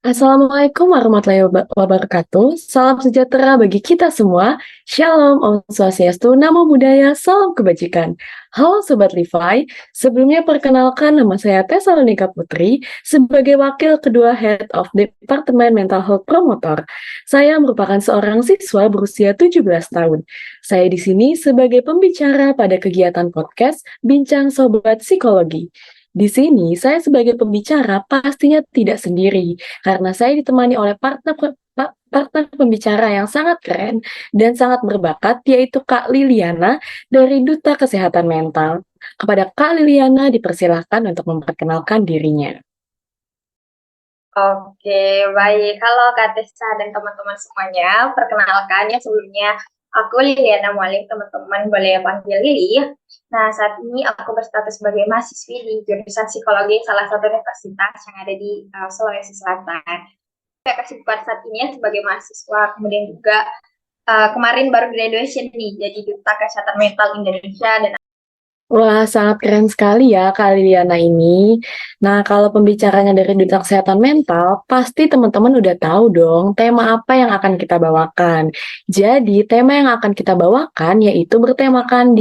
Assalamualaikum warahmatullahi wabarakatuh. Salam sejahtera bagi kita semua. Shalom, Om Swastiastu, Namo Buddhaya, Salam Kebajikan. Halo Sobat Levi, sebelumnya perkenalkan nama saya Tesalonika Putri sebagai Wakil Kedua Head of Departemen Mental Health Promotor. Saya merupakan seorang siswa berusia 17 tahun. Saya di sini sebagai pembicara pada kegiatan podcast Bincang Sobat Psikologi. Di sini, saya sebagai pembicara pastinya tidak sendiri, karena saya ditemani oleh partner pembicara yang sangat keren dan sangat berbakat, yaitu Kak Liliana dari Duta Kesehatan Mental. Kepada Kak Liliana dipersilahkan untuk memperkenalkan dirinya. Oke, baik. Halo Kak Tessa dan teman-teman semuanya. Perkenalkan ya sebelumnya, aku Liliana Mualim, teman-teman boleh panggil Lili. Nah, saat ini aku berstatus sebagai mahasiswi di jurusan psikologi salah satu universitas yang ada di Sulawesi Selatan. Saya kesibukan saat ini ya sebagai mahasiswa, kemudian juga kemarin baru graduation nih, jadi Duta Kesehatan Mental Indonesia dan Wah, sangat keren sekali ya Kak Liliana ini. Nah, kalau pembicaranya dari Duta Kesehatan Mental, pasti teman-teman udah tahu dong tema apa yang akan kita bawakan. Jadi, tema yang akan kita bawakan yaitu bertemakan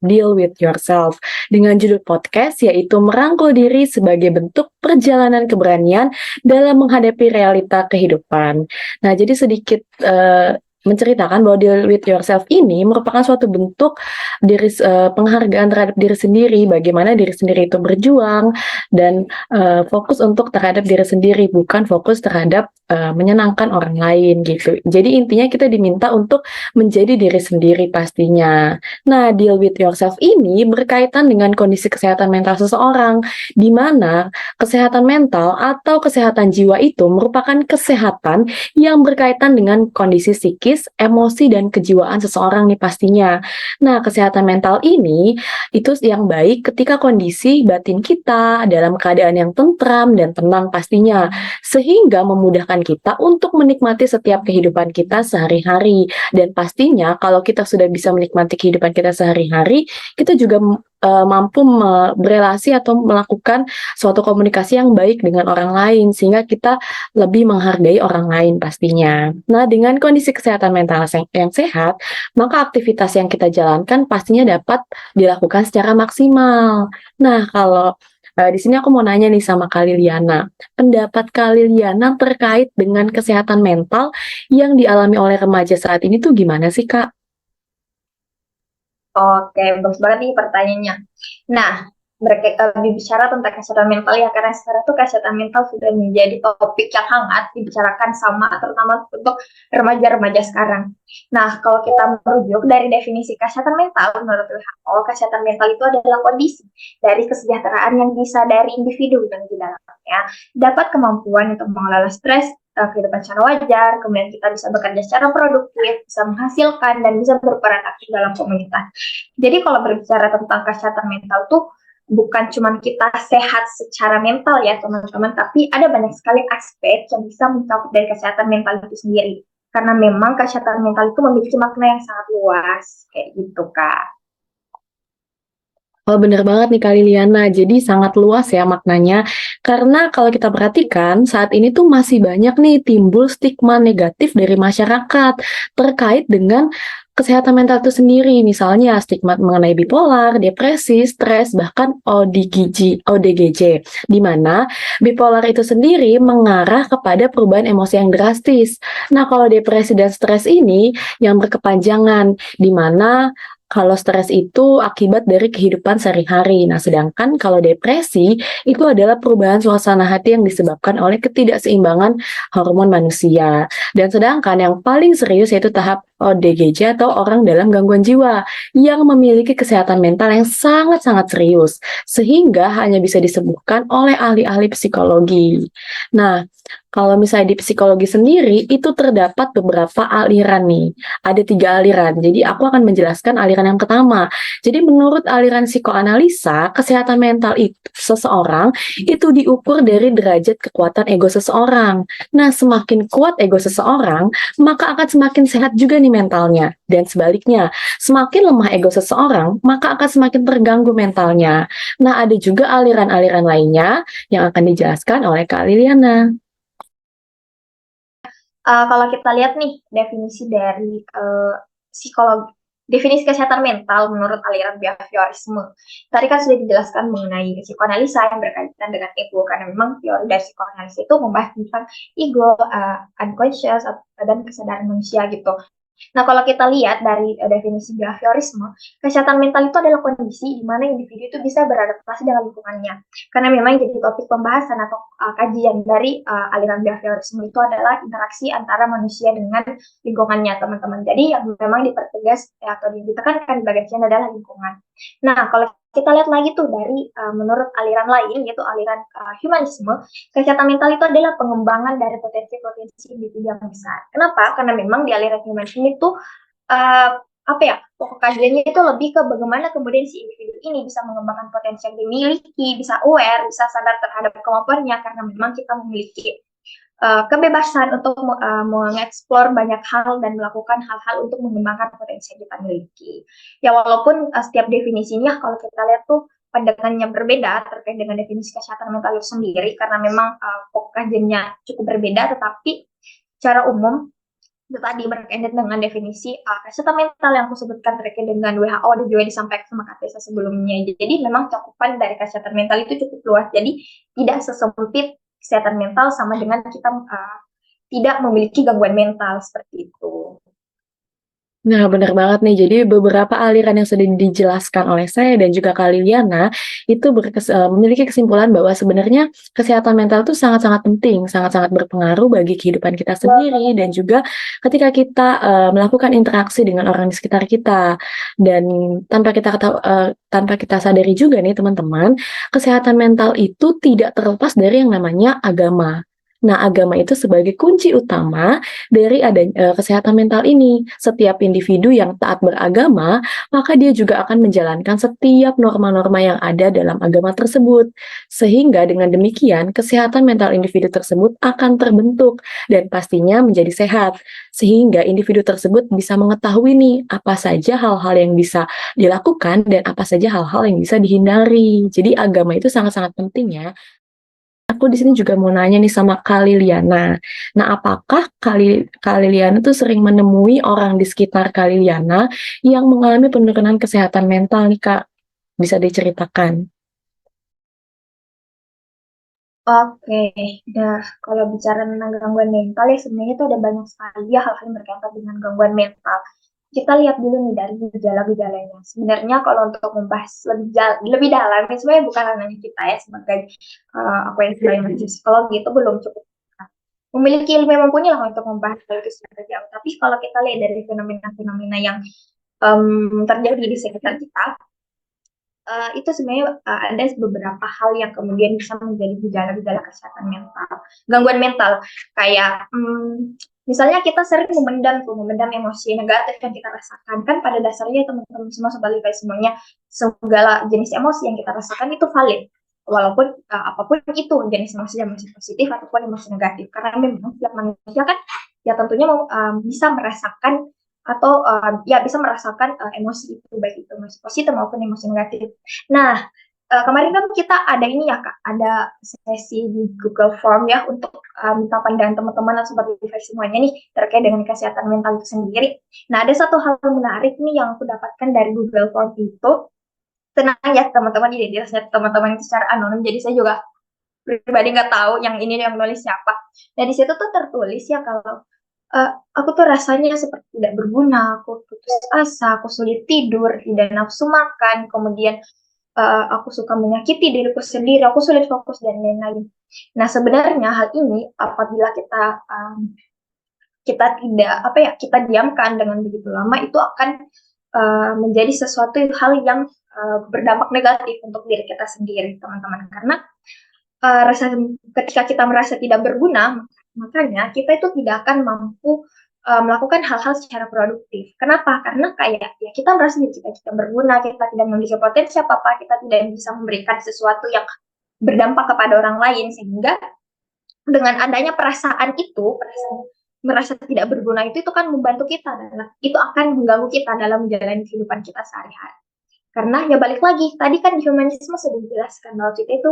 Deal with Yourself dengan judul podcast yaitu merangkul diri sebagai bentuk perjalanan keberanian dalam menghadapi realita kehidupan. Nah, jadi sedikit menceritakan bahwa Deal with Yourself ini merupakan suatu bentuk penghargaan terhadap diri sendiri, bagaimana diri sendiri itu berjuang dan fokus untuk terhadap diri sendiri, bukan fokus terhadap menyenangkan orang lain gitu. Jadi intinya kita diminta untuk menjadi diri sendiri pastinya. Nah, Deal with Yourself ini berkaitan dengan kondisi kesehatan mental seseorang, di mana kesehatan mental atau kesehatan jiwa itu merupakan kesehatan yang berkaitan dengan kondisi psikis, emosi, dan kejiwaan seseorang nih pastinya. Nah, kesehatan mental ini itu yang baik ketika kondisi batin kita dalam keadaan yang tentram dan tenang pastinya, sehingga memudahkan kita untuk menikmati setiap kehidupan kita sehari-hari. Dan pastinya kalau kita sudah bisa menikmati kehidupan kita sehari-hari, kita juga mampu berelasi atau melakukan suatu komunikasi yang baik dengan orang lain, sehingga kita lebih menghargai orang lain pastinya. Nah, dengan kondisi kesehatan mental yang sehat, maka aktivitas yang kita jalankan pastinya dapat dilakukan secara maksimal. Nah, kalau di sini aku mau nanya nih sama Kak Liliana, pendapat Kak Liliana terkait dengan kesehatan mental yang dialami oleh remaja saat ini tuh gimana sih, Kak? Oke, bagus banget nih pertanyaannya. Nah, berbicara tentang kesehatan mental ya, karena sekarang tuh kesehatan mental sudah menjadi topik yang hangat dibicarakan sama, terutama untuk remaja-remaja sekarang. Nah, kalau kita merujuk dari definisi kesehatan mental, menurut WHO, kesehatan mental itu adalah kondisi dari kesejahteraan yang disadari individu yang di dalamnya dapat kemampuan untuk mengelola stres, kehidupan secara wajar, kemudian kita bisa bekerja secara produktif, bisa menghasilkan, dan bisa berperan aktif dalam komunitas. Jadi kalau berbicara tentang kesehatan mental tuh bukan cuma kita sehat secara mental ya teman-teman, tapi ada banyak sekali aspek yang bisa mencakup dari kesehatan mental itu sendiri. Karena memang kesehatan mental itu memiliki makna yang sangat luas, kayak gitu Kak. Oh, bener banget nih Kak Liliana. Jadi sangat luas ya maknanya. Karena kalau kita perhatikan, saat ini tuh masih banyak nih timbul stigma negatif dari masyarakat terkait dengan kesehatan mental itu sendiri. Misalnya stigma mengenai bipolar, depresi, stres, bahkan ODGJ. Di mana bipolar itu sendiri mengarah kepada perubahan emosi yang drastis. Nah, kalau depresi dan stres ini yang berkepanjangan, di mana kalau stres itu akibat dari kehidupan sehari-hari. Nah, sedangkan kalau depresi itu adalah perubahan suasana hati yang disebabkan oleh ketidakseimbangan hormon manusia. Dan sedangkan yang paling serius yaitu tahap ODGJ atau orang dalam gangguan jiwa yang memiliki kesehatan mental yang sangat-sangat serius sehingga hanya bisa disembuhkan oleh ahli-ahli psikologi. Nah, kalau misalnya di psikologi sendiri itu terdapat beberapa aliran nih. Ada 3 aliran. Jadi aku akan menjelaskan aliran yang pertama. Jadi menurut aliran psikoanalisa, kesehatan mental itu seseorang itu diukur dari derajat kekuatan ego seseorang. Nah, semakin kuat ego seseorang, maka akan semakin sehat juga nih mentalnya. Dan sebaliknya, semakin lemah ego seseorang, maka akan semakin terganggu mentalnya. Nah, ada juga aliran-aliran lainnya yang akan dijelaskan oleh Kak Liliana. Kalau kita lihat nih definisi dari psikologi, definisi kesehatan mental menurut aliran behaviorisme. Tadi kan sudah dijelaskan mengenai psikoanalisa yang berkaitan dengan ego, karena memang teori dari psikoanalisa itu membahas tentang ego, unconscious, dan kesadaran manusia gitu. Nah, kalau kita lihat dari definisi behaviorisme, kesehatan mental itu adalah kondisi di mana individu itu bisa beradaptasi dengan lingkungannya. Karena memang jadi topik pembahasan atau kajian dari aliran behaviorisme itu adalah interaksi antara manusia dengan lingkungannya, teman-teman. Jadi yang memang dipertegas atau ditekankan di bagian sini adalah lingkungan. Nah, kalau kita lihat lagi tuh dari menurut aliran lain, yaitu aliran humanisme, kesehatan mental itu adalah pengembangan dari potensi-potensi individu yang besar. Kenapa? Karena memang di aliran humanisme itu uh, apa ya, pokok kajiannya itu lebih ke bagaimana kemudian si individu ini bisa mengembangkan potensi yang dimiliki, bisa aware, bisa sadar terhadap kemampuannya, karena memang kita memiliki kebebasan untuk mengeksplor banyak hal dan melakukan hal-hal untuk mengembangkan potensi yang kita miliki. Ya walaupun setiap definisinya kalau kita lihat tuh pandangannya berbeda terkait dengan definisi kesehatan mental itu sendiri, karena memang pokok kajiannya cukup berbeda, tetapi secara umum itu tadi berkaitan dengan definisi kesehatan mental yang aku sebutkan terkait dengan WHO dan juga disampaikan sama Kak sebelumnya. Jadi memang cakupan dari kesehatan mental itu cukup luas. Jadi tidak sesempit kesehatan mental sama dengan kita tidak memiliki gangguan mental seperti itu. Nah, benar banget nih. Jadi beberapa aliran yang sudah dijelaskan oleh saya dan juga Kak Liliana itu memiliki kesimpulan bahwa sebenarnya kesehatan mental itu sangat-sangat penting, sangat-sangat berpengaruh bagi kehidupan kita sendiri dan juga ketika kita melakukan interaksi dengan orang di sekitar kita. Dan tanpa kita sadari juga nih teman-teman, kesehatan mental itu tidak terlepas dari yang namanya agama. Nah, agama itu sebagai kunci utama dari adanya kesehatan mental ini. Setiap individu yang taat beragama, maka dia juga akan menjalankan setiap norma-norma yang ada dalam agama tersebut. Sehingga dengan demikian, kesehatan mental individu tersebut akan terbentuk dan pastinya menjadi sehat. Sehingga individu tersebut bisa mengetahui nih apa saja hal-hal yang bisa dilakukan dan apa saja hal-hal yang bisa dihindari. Jadi agama itu sangat-sangat penting ya. Aku di sini juga mau nanya nih sama Kak Liliana. Nah, apakah Kak Liliana tuh sering menemui orang di sekitar Kak Liliana yang mengalami penurunan kesehatan mental nih, Kak? Bisa diceritakan? Oke, nah kalau bicara tentang gangguan mental ya sebenarnya itu ada banyak sekali ya hal-hal yang berkaitan dengan gangguan mental. Kita lihat dulu nih dari gejala-gejalanya. Sebenarnya kalau untuk membahas lebih dalam, ini sebenarnya bukan ranahnya kita ya sebagai aku yang sebagai mahasiswa psikologi itu belum cukup memiliki ilmu yang mumpuni lah untuk membahas hal itu secara jauh. Tapi kalau kita lihat dari fenomena-fenomena yang terjadi di sekitar kita, itu sebenarnya ada beberapa hal yang kemudian bisa menjadi gejala-gejala kesehatan mental, gangguan mental, kayak misalnya kita sering memendam emosi negatif yang kita rasakan. Kan pada dasarnya teman-teman semua sebagai semuanya, segala jenis emosi yang kita rasakan itu valid, walaupun apapun itu jenis emosi positif ataupun emosi negatif, karena memang setiap manusia kan ya tentunya bisa merasakan atau ya bisa merasakan emosi itu, baik itu emosi positif maupun emosi negatif. Nah, kemarin kan kita ada ini ya Kak, ada sesi di Google Form ya untuk minta pandangan teman-teman seperti semuanya nih terkait dengan kesehatan mental itu sendiri. Nah, ada satu hal menarik nih yang aku dapatkan dari Google Form itu. Tenang ya teman-teman, identitasnya teman-teman itu secara anonim, jadi saya juga pribadi nggak tahu yang ini yang menulis siapa. Nah, di situ tuh tertulis ya kalau aku tuh rasanya seperti tidak berguna, aku putus asa, aku sulit tidur, tidak nafsu makan, kemudian aku suka menyakiti diriku sendiri, aku sulit fokus dan lain-lain. Nah, sebenarnya hal ini apabila kita tidak apa ya, kita diamkan dengan begitu lama, itu akan menjadi sesuatu hal yang berdampak negatif untuk diri kita sendiri, teman-teman. Karena rasa ketika kita merasa tidak berguna, makanya kita itu tidak akan mampu melakukan hal-hal secara produktif. Kenapa? Karena kayak ya kita merasa diri kita berguna, kita tidak memiliki potensi apa-apa, kita tidak bisa memberikan sesuatu yang berdampak kepada orang lain, sehingga dengan adanya perasaan itu, perasaan merasa tidak berguna itu kan membantu kita, itu akan mengganggu kita dalam menjalani kehidupan kita sehari-hari. Karena ya balik lagi, tadi kan di humanisme sudah dijelaskan bahwa kita itu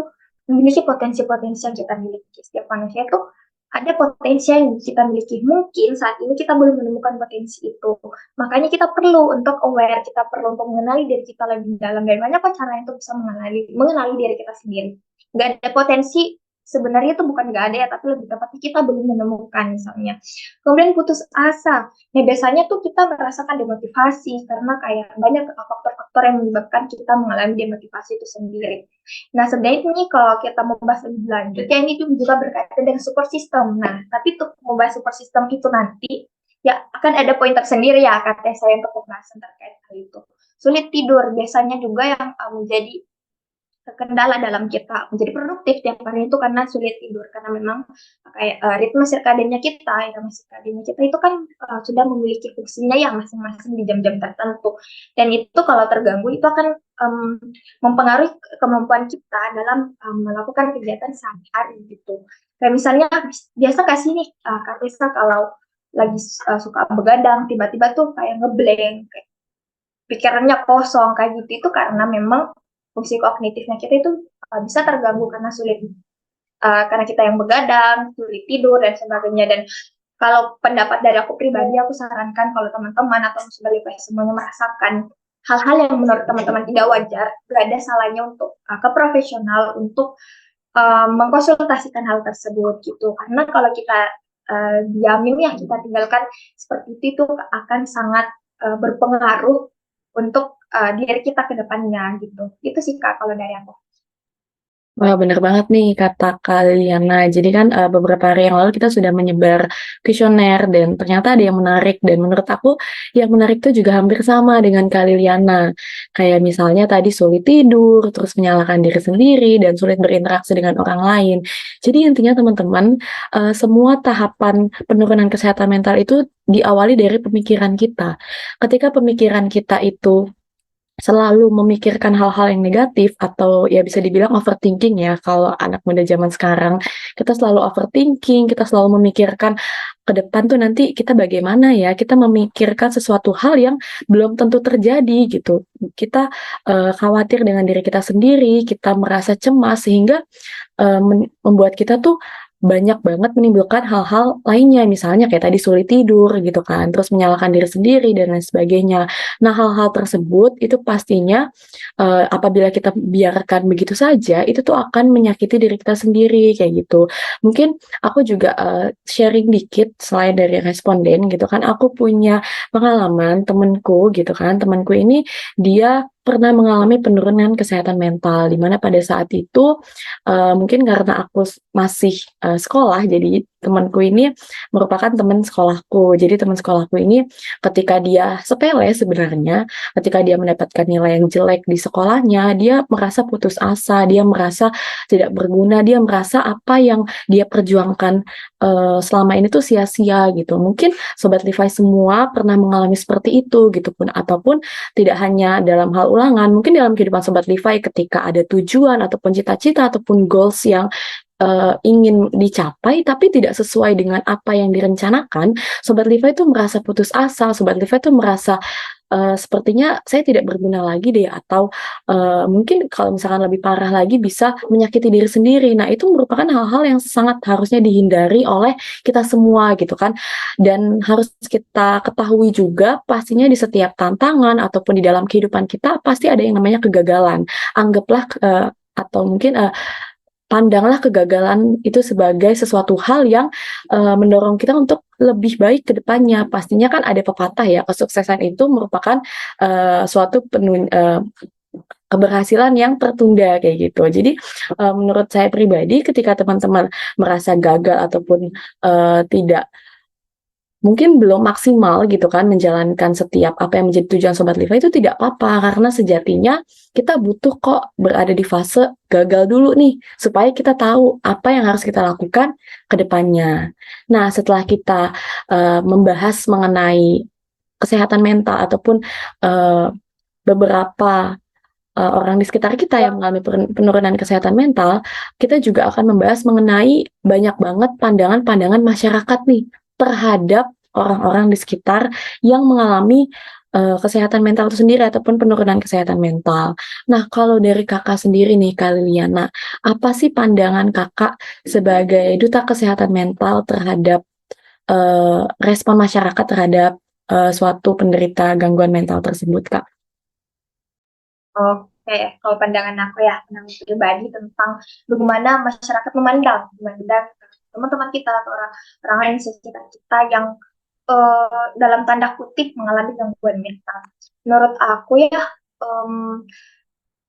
memiliki potensi-potensi yang kita miliki. Setiap manusia itu ada potensi yang kita miliki. Mungkin saat ini kita belum menemukan potensi itu. Makanya kita perlu untuk aware, kita perlu untuk mengenali diri kita lebih dalam. Dan banyak kok cara untuk bisa mengenali diri kita sendiri. Nggak ada potensi, sebenarnya itu bukan nggak ada ya, tapi lebih tepatnya kita belum menemukan misalnya. Kemudian putus asa. Nah, biasanya tuh kita merasakan demotivasi karena kayak banyak faktor-faktor yang menyebabkan kita mengalami demotivasi itu sendiri. Nah, sebenarnya ini kalau kita mau bahas lebih lanjut, ya ini juga berkaitan dengan support system. Nah, tapi untuk membahas support system itu nanti, ya akan ada poin tersendiri ya, kata saya untuk pembahasan terkait hal itu. Sulit tidur biasanya juga yang menjadi kendala dalam kita menjadi produktif tiap hari itu karena sulit tidur, karena memang kayak ritme sirkadiannya kita, itu kan sudah memiliki fungsinya ya masing-masing di jam-jam tertentu, dan itu kalau terganggu itu akan mempengaruhi kemampuan kita dalam melakukan kegiatan sehari-hari gitu. Kayak misalnya biasa kasih nih Kak Risa kalau lagi suka begadang tiba-tiba tuh kayak ngeblank, kayak pikirannya kosong kayak gitu, itu karena memang fungsi kognitifnya kita itu bisa terganggu karena karena kita yang begadang, sulit tidur dan sebagainya. Dan kalau pendapat dari aku pribadi, aku sarankan kalau teman-teman atau sebagai semuanya merasakan hal-hal yang menurut teman-teman tidak wajar, gak ada salahnya untuk ke profesional untuk mengkonsultasikan hal tersebut gitu. Karena kalau kita diamin ya, kita tinggalkan seperti itu akan sangat berpengaruh untuk diri kita ke depannya gitu. Itu sih Kak kalau dari aku. Wah, bener banget nih kata Kak Liliana. Jadi kan beberapa hari yang lalu kita sudah menyebar kuesioner dan ternyata ada yang menarik. Dan menurut aku yang menarik itu juga hampir sama dengan Kak Liliana. Kayak misalnya tadi sulit tidur, terus menyalahkan diri sendiri, dan sulit berinteraksi dengan orang lain. Jadi intinya teman-teman, semua tahapan penurunan kesehatan mental itu diawali dari pemikiran kita. Ketika pemikiran kita itu selalu memikirkan hal-hal yang negatif atau ya bisa dibilang overthinking ya kalau anak muda zaman sekarang, kita selalu overthinking, kita selalu memikirkan ke depan tuh nanti kita bagaimana ya, kita memikirkan sesuatu hal yang belum tentu terjadi gitu. Kita khawatir dengan diri kita sendiri, kita merasa cemas sehingga membuat kita tuh banyak banget menimbulkan hal-hal lainnya, misalnya kayak tadi sulit tidur gitu kan, terus menyalahkan diri sendiri dan lain sebagainya. Nah, hal-hal tersebut itu pastinya apabila kita biarkan begitu saja, itu tuh akan menyakiti diri kita sendiri kayak gitu. Mungkin aku juga sharing dikit selain dari responden gitu kan, aku punya pengalaman temenku gitu kan, temanku ini dia pernah mengalami penurunan kesehatan mental, di mana pada saat itu mungkin karena aku masih sekolah, jadi temanku ini merupakan teman sekolahku. Jadi teman sekolahku ini ketika dia sepele sebenarnya, ketika dia mendapatkan nilai yang jelek di sekolahnya, dia merasa putus asa, dia merasa tidak berguna, dia merasa apa yang dia perjuangkan selama ini tuh sia-sia gitu. Mungkin Sobat Levi semua pernah mengalami seperti itu gitu pun, ataupun tidak hanya dalam hal ulangan, mungkin dalam kehidupan Sobat Levi ketika ada tujuan ataupun cita-cita ataupun goals yang ingin dicapai tapi tidak sesuai dengan apa yang direncanakan, Sobat Levi itu merasa putus asa, Sobat Levi itu merasa sepertinya saya tidak berguna lagi deh, atau mungkin kalau misalkan lebih parah lagi bisa menyakiti diri sendiri. Nah, itu merupakan hal-hal yang sangat harusnya dihindari oleh kita semua gitu kan. Dan harus kita ketahui juga pastinya di setiap tantangan ataupun di dalam kehidupan kita pasti ada yang namanya kegagalan. Anggaplah atau mungkin pandanglah kegagalan itu sebagai sesuatu hal yang mendorong kita untuk lebih baik ke depannya. Pastinya kan ada pepatah ya, kesuksesan itu merupakan suatu keberhasilan yang tertunda kayak gitu. Jadi menurut saya pribadi ketika teman-teman merasa gagal ataupun tidak mungkin belum maksimal gitu kan menjalankan setiap apa yang menjadi tujuan Sobat Levi, itu tidak apa-apa, karena sejatinya kita butuh kok berada di fase gagal dulu nih supaya kita tahu apa yang harus kita lakukan ke depannya. Nah, setelah kita membahas mengenai kesehatan mental ataupun beberapa orang di sekitar kita yang mengalami penurunan kesehatan mental, kita juga akan membahas mengenai banyak banget pandangan-pandangan masyarakat nih terhadap orang-orang di sekitar yang mengalami kesehatan mental itu sendiri ataupun penurunan kesehatan mental. Nah, kalau dari Kakak sendiri nih, Kak Liliana, apa sih pandangan Kakak sebagai duta kesehatan mental terhadap, respon masyarakat terhadap, suatu penderita gangguan mental tersebut, Kak? Oke, kalau pandangan aku ya, pandangan pribadi tentang bagaimana masyarakat memandang teman-teman kita atau orang-orang di sekitar kita yang dalam tanda kutip mengalami gangguan mental. Menurut aku ya, em,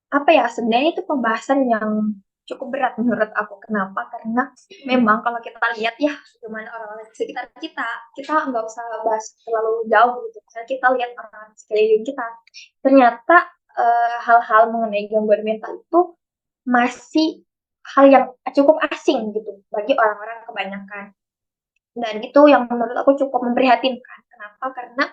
apa ya, sebenarnya itu pembahasan yang cukup berat menurut aku. Kenapa? Karena memang kalau kita lihat ya, gimana orang-orang di sekitar kita, kita nggak usah bahas terlalu jauh gitu. Misalnya kita lihat orang di sekeliling kita, ternyata hal-hal mengenai gangguan mental itu masih hal yang cukup asing gitu bagi orang-orang kebanyakan. Dan itu yang menurut aku cukup memprihatinkan. Kenapa? Karena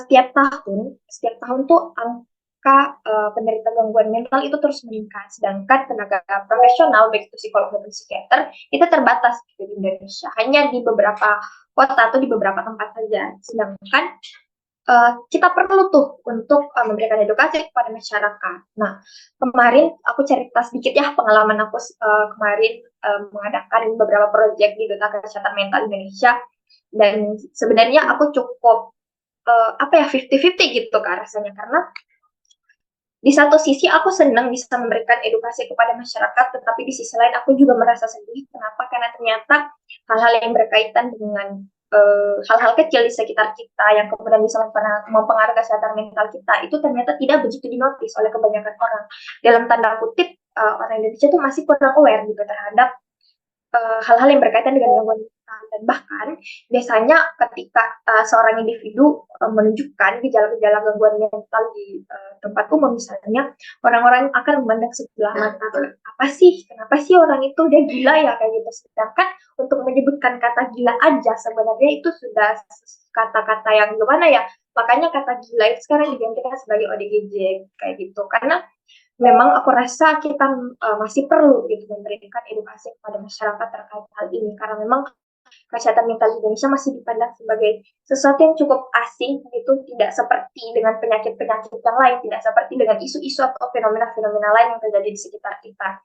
setiap tahun tuh angka penderita gangguan mental itu terus meningkat. Sedangkan tenaga profesional, baik itu psikolog maupun psikiater, itu terbatas gitu di Indonesia. Hanya di beberapa kota atau di beberapa tempat saja. Sedangkan kita perlu tuh untuk memberikan edukasi kepada masyarakat. Nah, kemarin aku cerita sedikit ya pengalaman aku kemarin mengadakan beberapa proyek di Duta Kesehatan Mental Indonesia, dan sebenarnya aku cukup apa ya 50-50 gitu kan rasanya, karena di satu sisi aku senang bisa memberikan edukasi kepada masyarakat, tetapi di sisi lain aku juga merasa sedih. Kenapa? Karena ternyata hal-hal yang berkaitan dengan hal-hal kecil di sekitar kita yang kemudian bisa mempengaruhi kesehatan mental kita itu ternyata tidak begitu dinotis oleh kebanyakan orang. Dalam tanda kutip, orang Indonesia tuh masih kurang aware gitu terhadap hal-hal yang berkaitan dengan gangguan mental. Dan bahkan biasanya ketika seorang individu menunjukkan gejala-gejala gangguan mental di tempat umum misalnya, orang-orang akan memandang sebelah mata, apa sih, kenapa sih orang itu udah gila ya kayak gitu. Sedangkan untuk menyebutkan kata gila aja sebenarnya itu sudah kata-kata yang gimana ya, makanya kata gila itu sekarang digantikan sebagai ODGJ kayak gitu, karena memang aku rasa kita masih perlu gitu memberikan edukasi kepada masyarakat terkait hal ini, karena memang kesehatan mental di Indonesia masih dipandang sebagai sesuatu yang cukup asing gitu, tidak seperti dengan penyakit-penyakit yang lain, tidak seperti dengan isu-isu atau fenomena-fenomena lain yang terjadi di sekitar kita.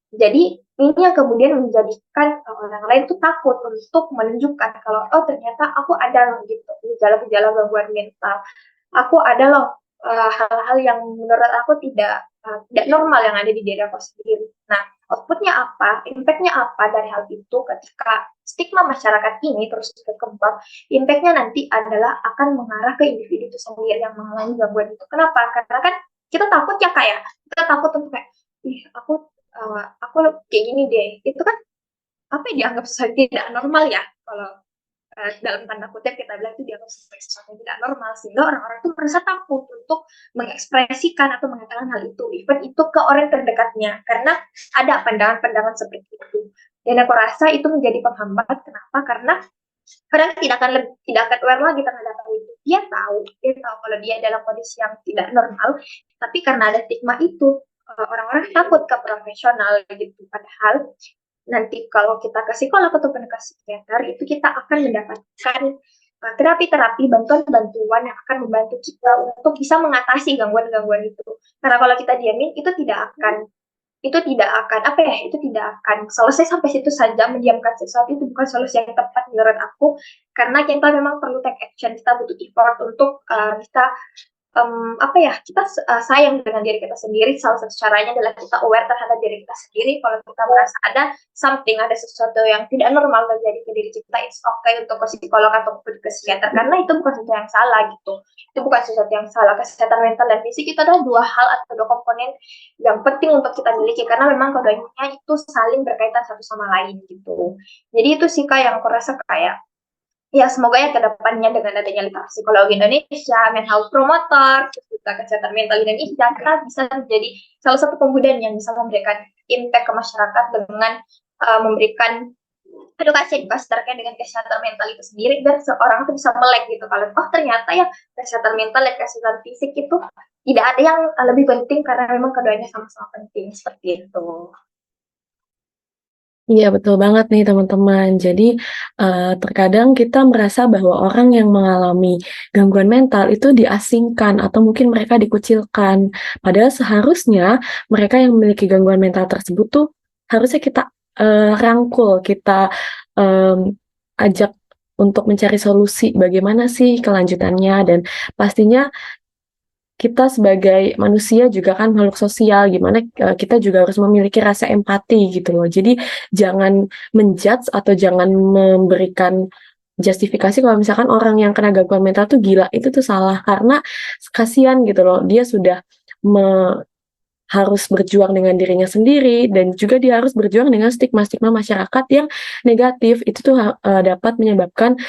Jadi ini yang kemudian menjadikan orang lain tuh takut untuk menunjukkan kalau oh ternyata aku ada loh gitu gejala-gejala gangguan mental, aku ada loh hal-hal yang menurut aku tidak normal yang ada di diri aku sendiri. Nah, outputnya apa, impactnya apa dari hal itu ketika stigma masyarakat ini terus berkembang, impactnya nanti adalah akan mengarah ke individu itu sendiri yang mengalami gangguan itu. Kenapa? Karena kan kita takut ya kayak kita takut untuk kayak ih aku kayak gini deh. Itu kan apa yang dianggap sesuatu tidak normal ya kalau dalam tanda kutip kita bilang itu dianggap sebagai sesuatu yang tidak normal, sehingga orang-orang itu merasa takut untuk mengekspresikan atau mengatakan hal itu, even itu ke orang terdekatnya, karena ada pandangan-pandangan seperti itu. Dan aku rasa itu menjadi penghambat. Kenapa? Karena orang tidak akan aware lagi terhadap hal itu. Dia tahu kalau dia dalam kondisi yang tidak normal, tapi karena ada stigma itu, orang-orang takut ke profesional gitu. Padahal nanti kalau kita ke psikolog ataupun ke psikiater itu kita akan mendapatkan terapi-terapi, bantuan-bantuan yang akan membantu kita untuk bisa mengatasi gangguan-gangguan itu. Karena kalau kita diamin itu tidak akan apa ya, itu tidak akan selesai sampai situ saja. Mendiamkan sesuatu itu bukan solusi yang tepat menurut aku, karena kita memang perlu take action, kita butuh effort untuk bisa apa ya, kita sayang dengan diri kita sendiri. Salah satu caranya adalah kita aware terhadap diri kita sendiri. Kalau kita merasa ada sesuatu yang tidak normal terjadi ke diri kita, it's okay untuk ke psikolog atau ke psikiater, karena itu bukan sesuatu yang salah gitu. Itu bukan sesuatu yang salah. Kesehatan mental dan fisik itu adalah dua hal atau dua komponen yang penting untuk kita miliki, karena memang keduanya itu saling berkaitan satu sama lain gitu. Jadi itu sih kak yang aku rasa kayak ya semoga ya ke depannya dengan adanya literasi psikologi Indonesia, mental health promoter, terus juga kesehatan mental Indonesia, kita bisa menjadi salah satu pemuda yang bisa memberikan impact ke masyarakat dengan memberikan edukasi terkait dengan kesehatan mental itu sendiri, dan seorang itu bisa melek gitu kalau oh ternyata ya kesehatan mental dan kesehatan fisik itu tidak ada yang lebih penting, karena memang keduanya sama-sama penting seperti itu. Iya betul banget nih teman-teman. Jadi, terkadang kita merasa bahwa orang yang mengalami gangguan mental itu diasingkan atau mungkin mereka dikucilkan. Padahal seharusnya mereka yang memiliki gangguan mental tersebut tuh harusnya kita, rangkul, kita, mmm, ajak untuk mencari solusi bagaimana sih kelanjutannya dan pastinya kita sebagai manusia juga kan makhluk sosial, gimana, kita juga harus memiliki rasa empati gitu loh. Jadi jangan menjudge atau jangan memberikan justifikasi kalau misalkan orang yang kena gangguan mental tuh gila, itu tuh salah. Karena kasihan gitu loh, dia sudah me harus berjuang dengan dirinya sendiri dan juga dia harus berjuang dengan stigma-stigma masyarakat yang negatif. Itu tuh dapat menyebabkan,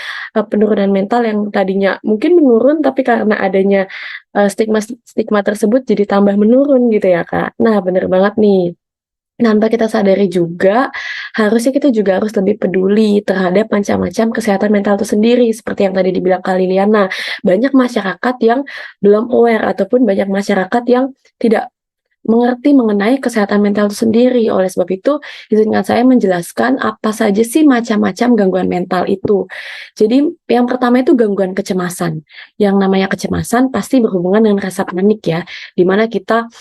penurunan mental yang tadinya mungkin menurun, tapi karena adanya, stigma tersebut jadi tambah menurun gitu ya, Kak. Nah, bener banget nih. Tanpa kita sadari juga, harusnya kita juga harus lebih peduli terhadap macam-macam kesehatan mental itu sendiri, seperti yang tadi dibilang Kak Liliana. Banyak masyarakat yang belum aware ataupun banyak masyarakat yang tidak mengerti mengenai kesehatan mental itu sendiri. Oleh sebab itu, izinkan saya menjelaskan apa saja sih macam-macam gangguan mental itu. Jadi, yang pertama itu gangguan kecemasan. Yang namanya kecemasan pasti berhubungan dengan rasa panik ya, di mana kita,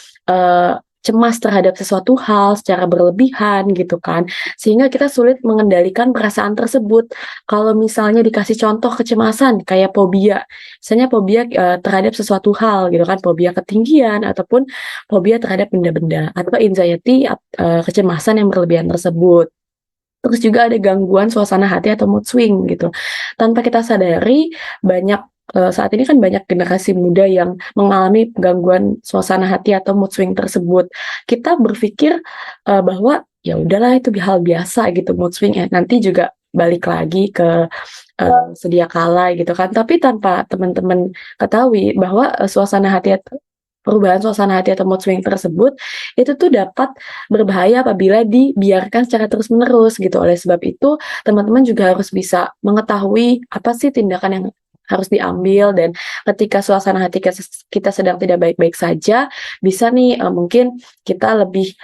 cemas terhadap sesuatu hal secara berlebihan gitu kan, sehingga kita sulit mengendalikan perasaan tersebut. Kalau misalnya dikasih contoh kecemasan kayak fobia, misalnya fobia, terhadap sesuatu hal gitu kan, fobia ketinggian ataupun fobia terhadap benda-benda atau anxiety kecemasan yang berlebihan tersebut. Terus juga ada gangguan suasana hati atau mood swing gitu. Tanpa kita sadari banyak, saat ini kan banyak generasi muda yang mengalami gangguan suasana hati atau mood swing tersebut. Kita berpikir, bahwa ya udahlah itu hal biasa gitu mood swing ya, nanti juga balik lagi ke, sedia kala gitu kan. Tapi tanpa teman-teman ketahui bahwa, perubahan suasana hati atau mood swing tersebut, itu tuh dapat berbahaya apabila dibiarkan secara terus-menerus gitu. Oleh sebab itu, teman-teman juga harus bisa mengetahui apa sih tindakan yang harus diambil dan ketika suasana hati kita sedang tidak baik-baik saja, bisa nih, mungkin kita lebih,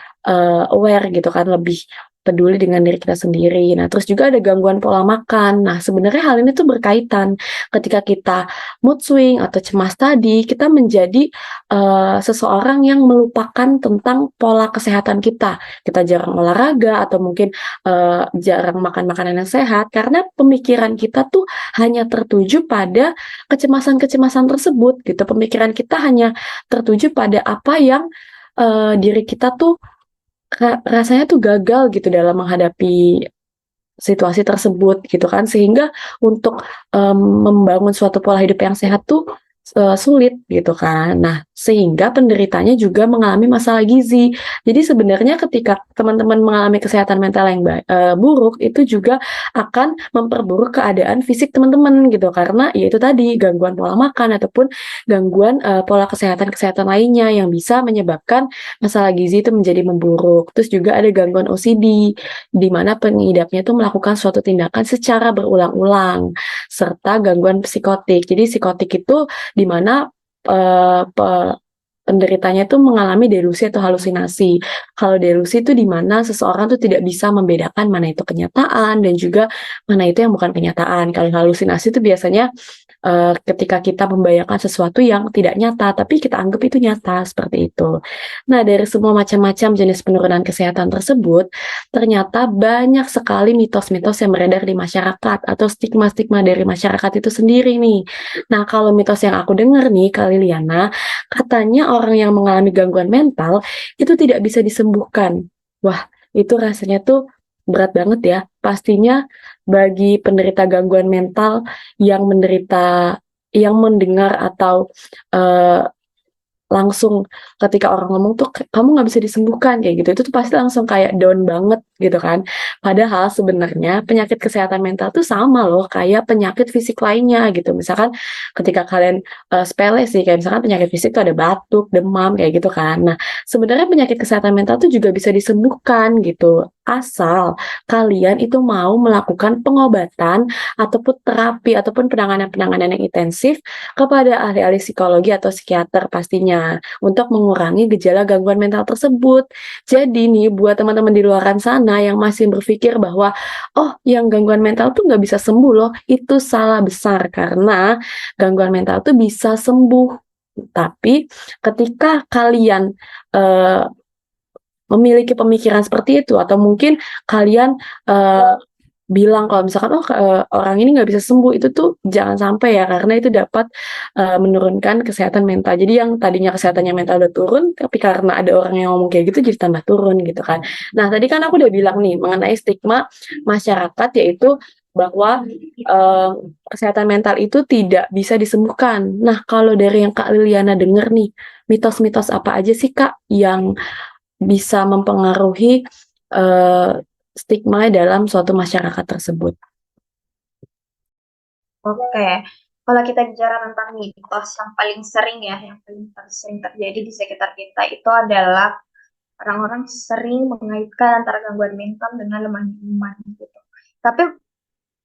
aware gitu kan, lebih peduli dengan diri kita sendiri. Nah, terus juga ada gangguan pola makan. Nah, sebenarnya hal ini tuh berkaitan. Ketika kita mood swing atau cemas tadi, kita menjadi seseorang yang melupakan tentang pola kesehatan kita. Kita jarang olahraga atau mungkin, jarang makan makanan yang sehat karena pemikiran kita tuh hanya tertuju pada kecemasan-kecemasan tersebut gitu. Pemikiran kita hanya tertuju pada apa yang, diri kita tuh rasanya tuh gagal gitu dalam menghadapi situasi tersebut gitu kan, sehingga untuk, membangun suatu pola hidup yang sehat tuh, sulit gitu kan. Nah, sehingga penderitanya juga mengalami masalah gizi. Jadi sebenarnya ketika teman-teman mengalami kesehatan mental yang buruk, itu juga akan memperburuk keadaan fisik teman-teman gitu, karena ya itu tadi, gangguan pola makan ataupun gangguan, pola kesehatan-kesehatan lainnya yang bisa menyebabkan masalah gizi itu menjadi memburuk. Terus juga ada gangguan OCD, di mana pengidapnya itu melakukan suatu tindakan secara berulang-ulang, serta gangguan psikotik. Jadi psikotik itu di mana, penderitanya itu mengalami delusi atau halusinasi. Kalau delusi itu di mana seseorang tuh tidak bisa membedakan mana itu kenyataan dan juga mana itu yang bukan kenyataan. Kalau halusinasi itu biasanya, ketika kita membayangkan sesuatu yang tidak nyata, tapi kita anggap itu nyata, seperti itu. Nah, dari semua macam-macam jenis penurunan kesehatan tersebut, ternyata banyak sekali mitos-mitos yang beredar di masyarakat atau stigma-stigma dari masyarakat itu sendiri nih. Nah, kalau mitos yang aku dengar nih, Kak Liliana, katanya orang yang mengalami gangguan mental itu tidak bisa disembuhkan. Wah, itu rasanya tuh berat banget ya. Pastinya bagi penderita gangguan mental yang yang mendengar atau, eee, langsung ketika orang ngomong tuh, "Kamu nggak bisa disembuhkan," kayak gitu, itu tuh pasti langsung kayak down banget gitu kan. Padahal sebenarnya penyakit kesehatan mental tuh sama loh kayak penyakit fisik lainnya gitu. Misalkan ketika kalian, sepele sih, kayak misalkan penyakit fisik tuh ada batuk, demam, kayak gitu kan. Nah, sebenarnya penyakit kesehatan mental tuh juga bisa disembuhkan gitu. asal kalian itu mau melakukan pengobatan ataupun terapi ataupun penanganan-penanganan yang intensif kepada ahli-ahli psikologi atau psikiater pastinya untuk mengurangi gejala gangguan mental tersebut. Jadi nih buat teman-teman di luaran sana yang masih berpikir bahwa oh yang gangguan mental tuh nggak bisa sembuh loh, itu salah besar karena gangguan mental tuh bisa sembuh. Tapi ketika kalian memiliki pemikiran seperti itu atau mungkin kalian, bilang kalau misalkan, "Oh, orang ini nggak bisa sembuh," itu tuh jangan sampai ya, karena itu dapat, menurunkan kesehatan mental. Jadi yang tadinya kesehatannya mental udah turun, tapi karena ada orang yang ngomong kayak gitu jadi tambah turun gitu kan. Nah, tadi kan aku udah bilang nih mengenai stigma masyarakat yaitu bahwa, kesehatan mental itu tidak bisa disembuhkan. Nah, kalau dari yang Kak Liliana denger nih, mitos-mitos apa aja sih, Kak, yang bisa mempengaruhi, eee, stigma dalam suatu masyarakat tersebut? Oke, kalau kita bicara tentang mitos yang paling sering ya, yang paling sering terjadi di sekitar kita itu adalah orang-orang sering mengaitkan antara gangguan mental dengan lemahnya iman gitu. Tapi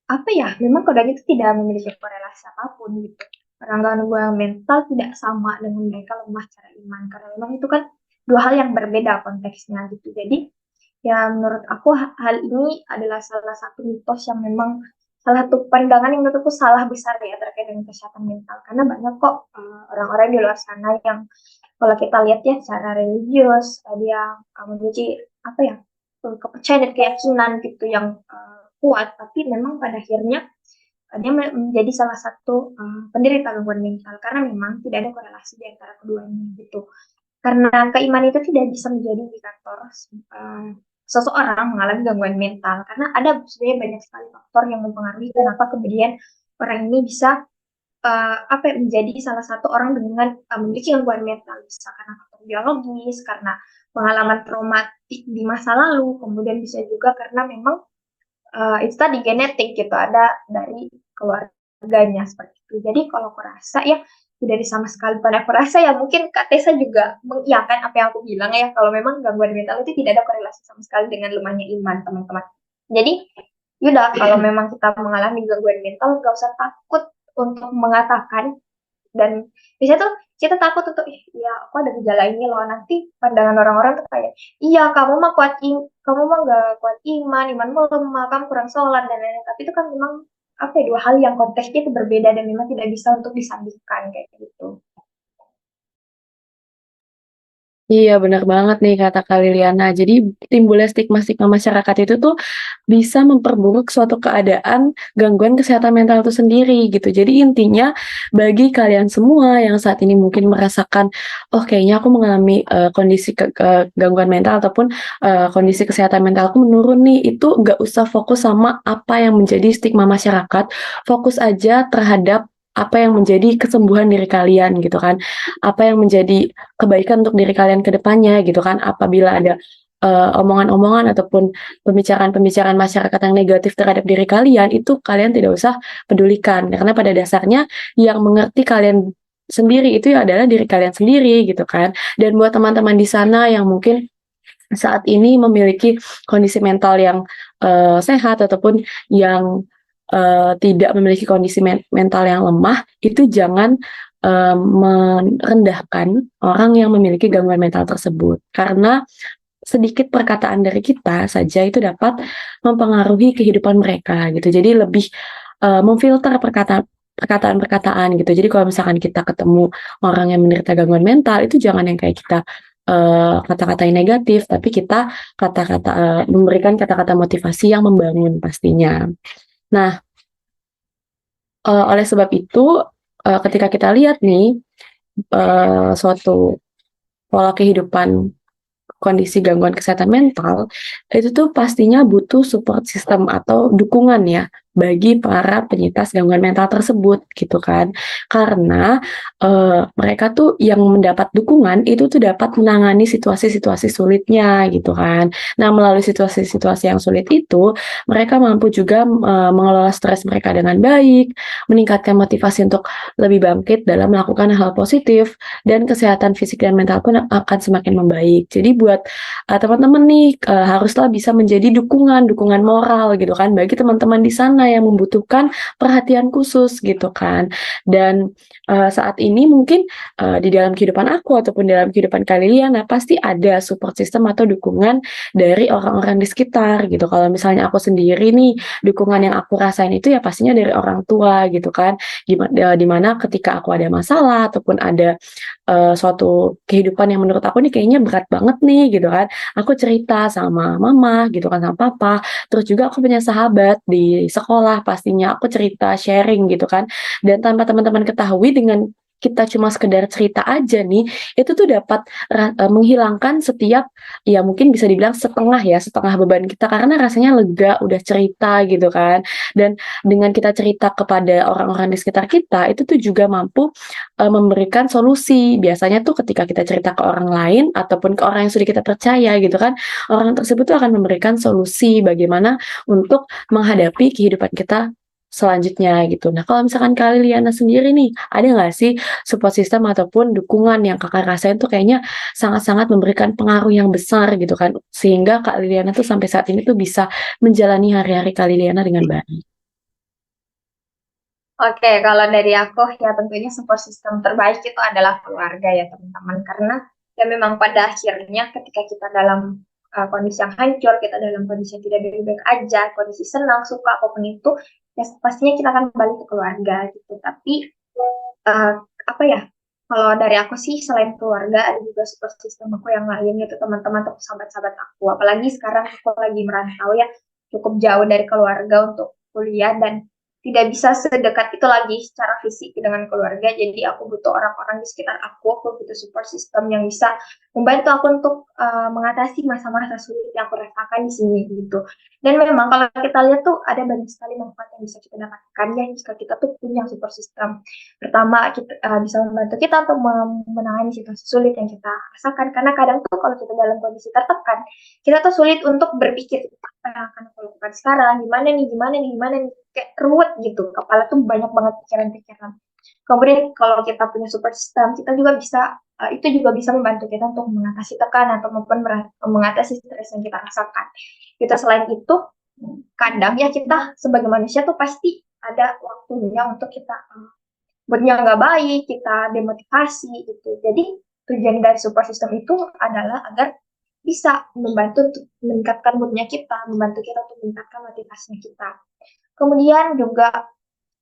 apa ya, memang kodanya itu tidak memiliki korelasi apapun gitu. Orang gangguan mental tidak sama dengan mereka lemah secara iman, karena memang itu kan dua hal yang berbeda konteksnya gitu. Jadi ya menurut aku hal ini adalah salah satu mitos yang memang salah satu pandangan yang menurutku salah besar ya terkait dengan kesehatan mental. Karena banyak kok orang-orang di luar sana yang kalau kita lihat ya secara religius, dia memiliki apa ya kepercayaan dan keyakinan gitu yang kuat, tapi memang pada akhirnya dia menjadi salah satu penderita gangguan mental karena memang tidak ada korelasi di antara keduanya gitu. Karena keimanan itu tidak bisa menjadi indikator seseorang mengalami gangguan mental karena ada sebenarnya banyak sekali faktor yang mempengaruhi kenapa kemudian orang ini bisa apa ya, menjadi salah satu orang dengan memiliki gangguan mental bisa karena faktor biologis, karena pengalaman traumatik di masa lalu, kemudian bisa juga karena memang itu tadi genetik gitu ada dari keluarganya seperti itu. Jadi kalau aku rasa ya tidak sama sekali pada aku rasa ya mungkin Kak Tessa juga mengiyakan apa yang aku bilang ya kalau memang gangguan mental itu tidak ada korelasi sama sekali dengan lemahnya iman teman-teman. Jadi yaudah kalau memang kita mengalami gangguan mental gak usah takut untuk mengatakan dan biasanya tuh kita takut untuk iya aku ada gejala ini loh nanti pandangan orang-orang tuh kayak iya kamu mah gak kuat imanmu lemah kamu kurang sholat dan lain-lain tapi itu kan memang apa ya dua hal yang konteksnya itu berbeda dan memang tidak bisa untuk disandingkan kayak gitu. Iya, benar banget nih kata Kak Liliana. Jadi timbulnya stigma-stigma masyarakat itu tuh bisa memperburuk suatu keadaan gangguan kesehatan mental itu sendiri gitu. Jadi intinya bagi kalian semua yang saat ini mungkin merasakan, oh kayaknya aku mengalami kondisi gangguan mental ataupun kondisi kesehatan mentalku menurun nih, itu nggak usah fokus sama apa yang menjadi stigma masyarakat, fokus aja terhadap apa yang menjadi kesembuhan diri kalian gitu kan. Apa yang menjadi kebaikan untuk diri kalian ke depannya gitu kan. Apabila ada, omongan-omongan ataupun pembicaraan-pembicaraan masyarakat yang negatif terhadap diri kalian, itu kalian tidak usah pedulikan. Karena pada dasarnya yang mengerti kalian sendiri itu ya adalah diri kalian sendiri gitu kan. Dan buat teman-teman di sana yang mungkin saat ini memiliki kondisi mental yang, sehat ataupun yang, tidak memiliki kondisi mental yang lemah, itu jangan, merendahkan orang yang memiliki gangguan mental tersebut. Karena sedikit perkataan dari kita saja itu dapat mempengaruhi kehidupan mereka gitu. Jadi lebih, memfilter perkataan-perkataan gitu. Jadi kalau misalkan kita ketemu orang yang menderita gangguan mental, itu jangan yang kayak kita, kata-kata yang negatif, tapi kita memberikan kata-kata motivasi yang membangun pastinya. Nah, oleh sebab itu, ketika kita lihat nih, suatu pola kehidupan kondisi gangguan kesehatan mental, itu tuh pastinya butuh support system atau dukungan ya, bagi para penyintas gangguan mental tersebut gitu kan. Karena, mereka tuh yang mendapat dukungan itu tuh dapat menangani situasi-situasi sulitnya gitu kan. Nah, melalui situasi-situasi yang sulit itu, mereka mampu juga, mengelola stres mereka dengan baik, meningkatkan motivasi untuk lebih bangkit dalam melakukan hal positif, dan kesehatan fisik dan mental pun akan semakin membaik. Jadi buat, teman-teman nih, haruslah bisa menjadi dukungan moral gitu kan bagi teman-teman di sana yang membutuhkan perhatian khusus gitu kan. Dan, saat ini mungkin, di dalam kehidupan aku ataupun dalam kehidupan kalian, nah pasti ada support system atau dukungan dari orang-orang di sekitar gitu. Kalau misalnya aku sendiri nih, dukungan yang aku rasain itu ya pastinya dari orang tua gitu kan. Di mana ketika aku ada masalah ataupun ada, suatu kehidupan yang menurut aku nih kayaknya berat banget nih gitu kan, aku cerita sama mama gitu kan, sama papa, terus juga aku punya sahabat di sekolah pastinya aku cerita, sharing gitu kan. Dan tanpa teman-teman ketahui dengan kita cuma sekedar cerita aja nih, itu tuh dapat menghilangkan setiap ya mungkin bisa dibilang setengah ya, setengah beban kita karena rasanya lega udah cerita gitu kan. Dan dengan kita cerita kepada orang-orang di sekitar kita, itu tuh juga mampu, memberikan solusi. Biasanya tuh ketika kita cerita ke orang lain ataupun ke orang yang sudah kita percaya gitu kan, orang tersebut tuh akan memberikan solusi bagaimana untuk menghadapi kehidupan kita selanjutnya gitu. Nah, kalau misalkan Kak Liliana sendiri nih, ada nggak sih support system ataupun dukungan yang Kakak rasain tuh kayaknya sangat-sangat memberikan pengaruh yang besar gitu kan, sehingga Kak Liliana tuh sampai saat ini tuh bisa menjalani hari-hari Kak Liliana dengan baik? Oke, kalau dari aku ya tentunya support system terbaik itu adalah keluarga ya teman-teman. Karena ya memang pada akhirnya ketika kita dalam kondisi yang hancur, kita dalam kondisi yang tidak baik-baik aja, kondisi senang, suka, apapun itu, ya pastinya kita akan kembali ke keluarga gitu. Tapi eh, apa ya, kalau dari aku sih selain keluarga ada juga support system aku yang lain yaitu teman-teman atau sahabat-sahabat aku. Apalagi sekarang aku lagi merantau ya cukup jauh dari keluarga untuk kuliah dan tidak bisa sedekat itu lagi secara fisik dengan keluarga. Jadi aku butuh orang-orang di sekitar aku butuh support system yang bisa membantu aku untuk mengatasi masa-masa sulit yang aku rasakan di sini gitu. Dan memang kalau kita lihat tuh ada banyak sekali manfaat yang bisa kita dapatkan ya jika kita tuh punya support system. Pertama, kita bisa membantu kita untuk menangani situasi sulit yang kita rasakan. Karena kadang tuh kalau kita dalam kondisi tertekan, kita tuh sulit untuk berpikir apa yang akan aku lakukan sekarang, gimana nih, kayak ruwet gitu. Kepala tuh banyak banget pikiran-pikiran. Kemudian kalau kita punya support system, kita juga bisa itu juga bisa membantu kita untuk mengatasi tekanan atau maupun mengatasi stres yang kita rasakan. Kita selain itu, kadang ya kita sebagai manusia tuh pasti ada waktunya untuk kita moodnya nggak baik, kita demotivasi gitu. Jadi tujuan dari support system itu adalah agar bisa membantu untuk meningkatkan moodnya kita, membantu kita untuk meningkatkan motivasinya kita. Kemudian juga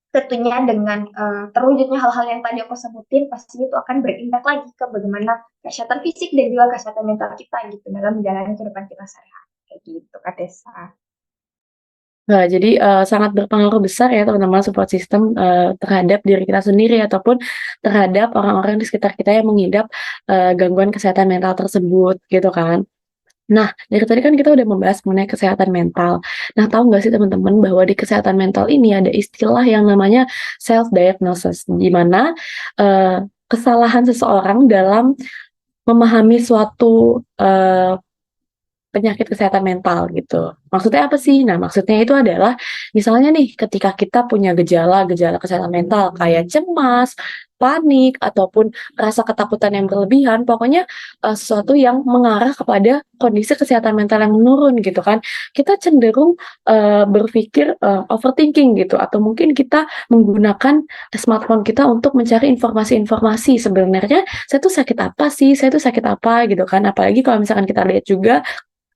tentunya dengan terwujudnya hal-hal yang tadi aku sebutin, pastinya itu akan berimpact lagi ke bagaimana kesehatan fisik dan juga kesehatan mental kita gitu dalam menjalani kehidupan kita sehari-hari. Kayak gitu, Kak Tessa. Nah, jadi, sangat berpengaruh besar ya teman-teman support system, terhadap diri kita sendiri ataupun terhadap orang-orang di sekitar kita yang mengidap, gangguan kesehatan mental tersebut gitu kan. Nah, dari tadi kan kita udah membahas mengenai kesehatan mental. Nah, tahu nggak sih teman-teman bahwa di kesehatan mental ini ada istilah yang namanya self diagnosis, di mana, kesalahan seseorang dalam memahami suatu, penyakit kesehatan mental gitu. Maksudnya apa sih? Nah, maksudnya itu adalah misalnya nih ketika kita punya gejala-gejala kesehatan mental kayak cemas, panik, ataupun rasa ketakutan yang berlebihan, pokoknya, sesuatu yang mengarah kepada kondisi kesehatan mental yang menurun gitu kan. Kita cenderung, berpikir, overthinking gitu atau mungkin kita menggunakan smartphone kita untuk mencari informasi-informasi, sebenarnya saya tuh sakit apa sih? Saya tuh sakit apa? Gitu kan. Apalagi kalau misalkan kita lihat juga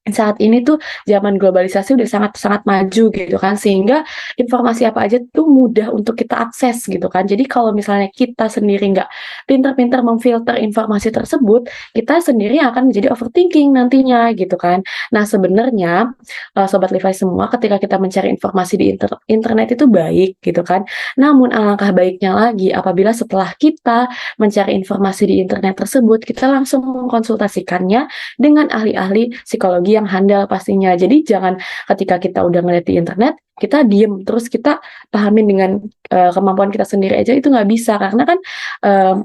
saat ini tuh zaman globalisasi udah sangat-sangat maju gitu kan, sehingga informasi apa aja tuh mudah untuk kita akses gitu kan. Jadi kalau misalnya kita sendiri nggak pintar-pintar memfilter informasi tersebut, kita sendiri akan menjadi overthinking nantinya gitu kan. Nah sebenarnya, Sobat Levi semua ketika kita mencari informasi di internet itu baik gitu kan, namun alangkah baiknya lagi apabila setelah kita mencari informasi di internet tersebut, kita langsung mengkonsultasikannya dengan ahli-ahli psikologi psikologi yang handal pastinya. Jadi jangan ketika kita udah ngeliat di internet, kita diem, terus kita pahamin dengan kemampuan kita sendiri aja itu nggak bisa. Karena kan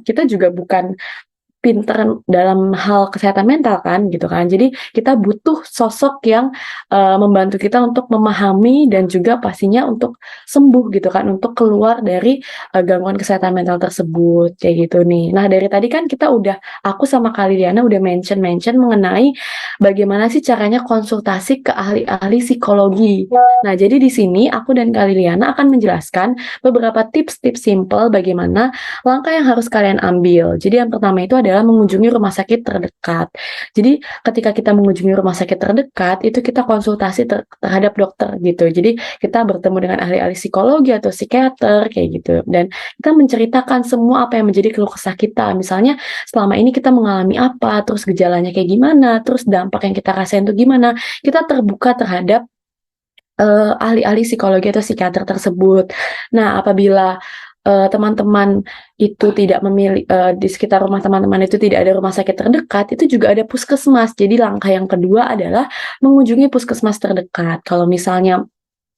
kita juga bukan pinter dalam hal kesehatan mental kan gitu kan. Jadi kita butuh sosok yang membantu kita untuk memahami dan juga pastinya untuk sembuh gitu kan, untuk keluar dari gangguan kesehatan mental tersebut kayak gitu nih. Nah, dari tadi kan kita udah aku sama Kak Liliana udah mention mengenai bagaimana sih caranya konsultasi ke ahli-ahli psikologi. Nah, jadi di sini aku dan Kak Liliana akan menjelaskan beberapa tips-tips simple bagaimana langkah yang harus kalian ambil. Jadi yang pertama itu adalah mengunjungi rumah sakit terdekat. Jadi ketika kita mengunjungi rumah sakit terdekat, itu kita konsultasi terhadap dokter gitu. Jadi kita bertemu dengan ahli-ahli psikologi atau psikiater kayak gitu. Dan kita menceritakan semua apa yang menjadi keluh kesah kita. Misalnya selama ini kita mengalami apa, terus gejalanya kayak gimana, terus dampak yang kita rasain itu gimana. Kita terbuka terhadap ahli-ahli psikologi atau psikiater tersebut. Nah, apabila teman-teman itu tidak memilih di sekitar rumah teman-teman itu tidak ada rumah sakit terdekat, itu juga ada puskesmas. Jadi langkah yang kedua adalah mengunjungi puskesmas terdekat. Kalau misalnya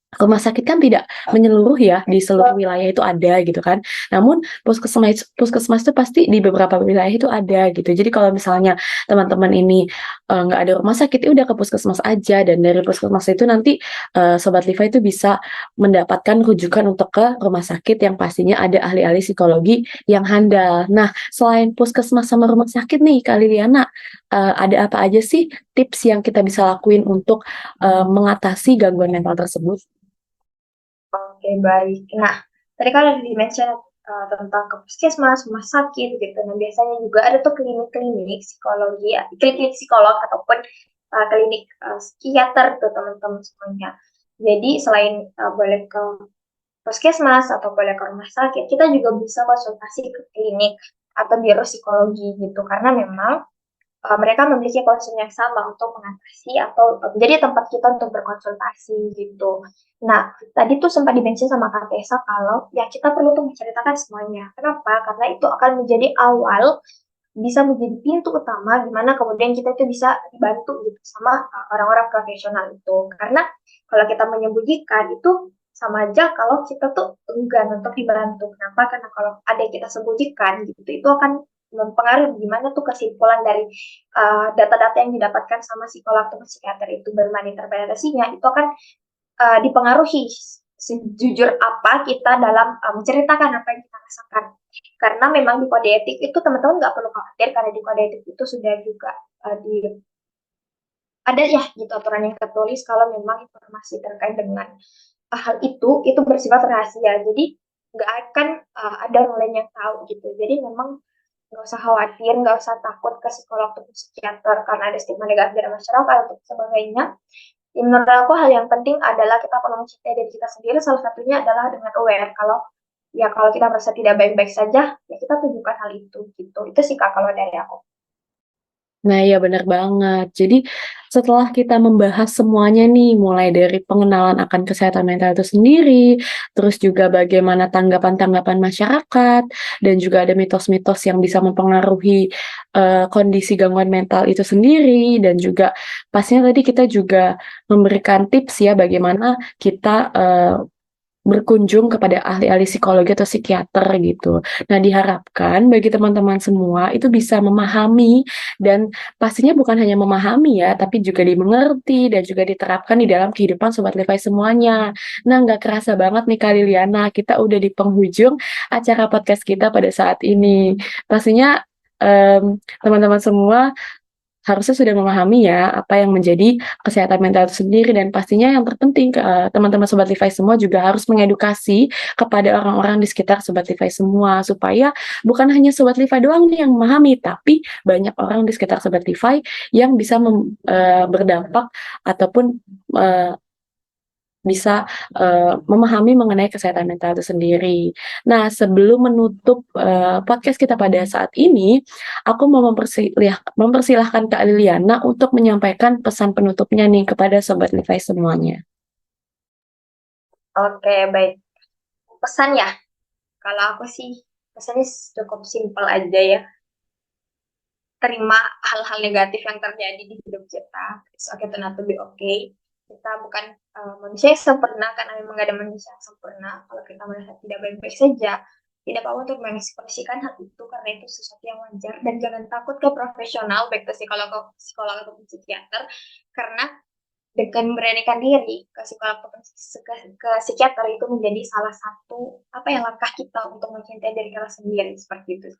rumah sakit kan tidak menyeluruh ya, di seluruh wilayah itu ada gitu kan. Namun puskesmas puskesmas itu pasti di beberapa wilayah itu ada gitu. Jadi kalau misalnya teman-teman ini nggak ada rumah sakit, ya udah ke puskesmas aja dan dari puskesmas itu nanti Sobat Liva itu bisa mendapatkan rujukan untuk ke rumah sakit yang pastinya ada ahli-ahli psikologi yang handal. Nah, selain puskesmas sama rumah sakit nih, Kak Liliana, ada apa aja sih tips yang kita bisa lakuin untuk mengatasi gangguan mental tersebut? Oke, baik. Nah, tadi kan ada di-mention tentang ke puskesmas, rumah sakit gitu. Nah, biasanya juga ada tuh klinik-klinik psikologi, klinik psikolog ataupun klinik psikiater tuh teman-teman semuanya. Jadi selain boleh ke puskesmas atau boleh ke rumah sakit, kita juga bisa konsultasi ke klinik atau biro psikologi gitu. Karena memang mereka memiliki concern yang sama untuk mengatasi atau menjadi tempat kita untuk berkonsultasi gitu. Nah, tadi tuh sempat dimention sama Kak Tessa kalau ya kita perlu tuh menceritakan semuanya. Kenapa? Karena itu akan menjadi awal, bisa menjadi pintu utama gimana kemudian kita itu bisa dibantu gitu sama orang-orang profesional itu. Karena kalau kita menyembunyikan itu sama aja kalau kita tuh enggan untuk dibantu. Kenapa? Karena kalau ada yang kita sembunyikan gitu, itu akan mempengaruhi gimana tuh kesimpulan dari data-data yang didapatkan sama psikolog atau psikiater itu bermain interpretasinya itu akan dipengaruhi sejujur apa kita dalam menceritakan apa yang kita rasakan. Karena memang di kode etik itu teman-teman nggak perlu khawatir karena di kode etik itu sudah juga di ada ya gitu aturan yang tertulis kalau memang informasi terkait dengan hal itu bersifat rahasia. Jadi nggak akan ada orang lain yang tahu gitu. Jadi memang nggak usah khawatir, nggak usah takut ke psikolog atau psikiater karena ada stigma negatif dari masyarakat atau sebagainya. Ya, menurut aku hal yang penting adalah kita perlu mencintai diri kita sendiri. Salah satunya adalah dengan aware kalau kita merasa tidak baik-baik saja, ya kita tunjukkan hal itu gitu. Itu sih Kak kalau dari aku. Nah, iya benar banget. Jadi setelah kita membahas semuanya nih, mulai dari pengenalan akan kesehatan mental itu sendiri, terus juga bagaimana tanggapan-tanggapan masyarakat, dan juga ada mitos-mitos yang bisa mempengaruhi kondisi gangguan mental itu sendiri, dan juga pastinya tadi kita juga memberikan tips ya bagaimana kita berkunjung kepada ahli-ahli psikologi atau psikiater gitu. Nah, diharapkan bagi teman-teman semua itu bisa memahami dan pastinya bukan hanya memahami ya, tapi juga dimengerti dan juga diterapkan di dalam kehidupan Sobat Levi semuanya. Nah, nggak kerasa banget nih Kak Liliana, kita udah di penghujung acara podcast kita pada saat ini. Pastinya teman-teman semua harusnya sudah memahami ya apa yang menjadi kesehatan mental itu sendiri dan pastinya yang terpenting teman-teman Sobat Levi semua juga harus mengedukasi kepada orang-orang di sekitar Sobat Levi semua supaya bukan hanya Sobat Levi doang nih yang memahami tapi banyak orang di sekitar Sobat Levi yang bisa berdampak ataupun uh, bisa memahami mengenai kesehatan mental itu sendiri. Nah, sebelum menutup podcast kita pada saat ini, aku mau mempersilahkan Kak Liliana untuk menyampaikan pesan penutupnya nih kepada Sobat Levi semuanya. Oke, baik. Pesan ya, kalau aku sih pesannya cukup simpel aja ya. terima hal-hal negatif yang terjadi di hidup kita. It's okay to not to be okay. Kita bukan manusia yang sempurna, karena memang gak ada manusia yang sempurna. Kalau kita merasa tidak baik-baik saja, tidak apa-apa untuk mengekspresikan hal itu, karena itu sesuatu yang wajar. Dan jangan takut ke profesional, baik ke psikolog ataupun psikiater, karena dengan memberanikan diri ke psikolog ataupun ke psikiater itu menjadi salah satu langkah kita untuk mencintai diri kita sendiri, seperti itu.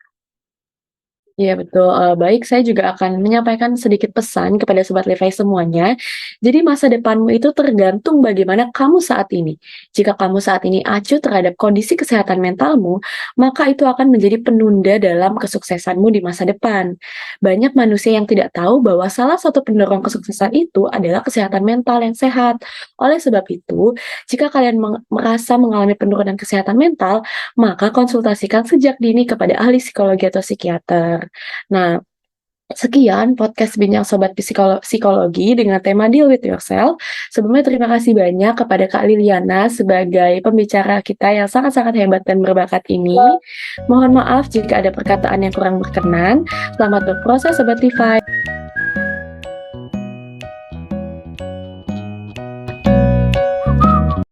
Iya betul, baik saya juga akan menyampaikan sedikit pesan kepada Sobat Levi semuanya. Jadi masa depanmu itu tergantung bagaimana kamu saat ini. Jika kamu saat ini acuh terhadap kondisi kesehatan mentalmu, maka itu akan menjadi penunda dalam kesuksesanmu di masa depan. Banyak manusia yang tidak tahu bahwa salah satu pendorong kesuksesan itu adalah kesehatan mental yang sehat. Oleh sebab itu, jika kalian merasa mengalami penurunan kesehatan mental, maka konsultasikan sejak dini kepada ahli psikologi atau psikiater. Nah, sekian podcast Bincang Sobat Psikologi dengan tema Deal With Yourself. Sebelumnya terima kasih banyak kepada Kak Liliana sebagai pembicara kita yang sangat-sangat hebat dan berbakat ini. Mohon maaf jika ada perkataan yang kurang berkenan. Selamat berproses Sobat Levi.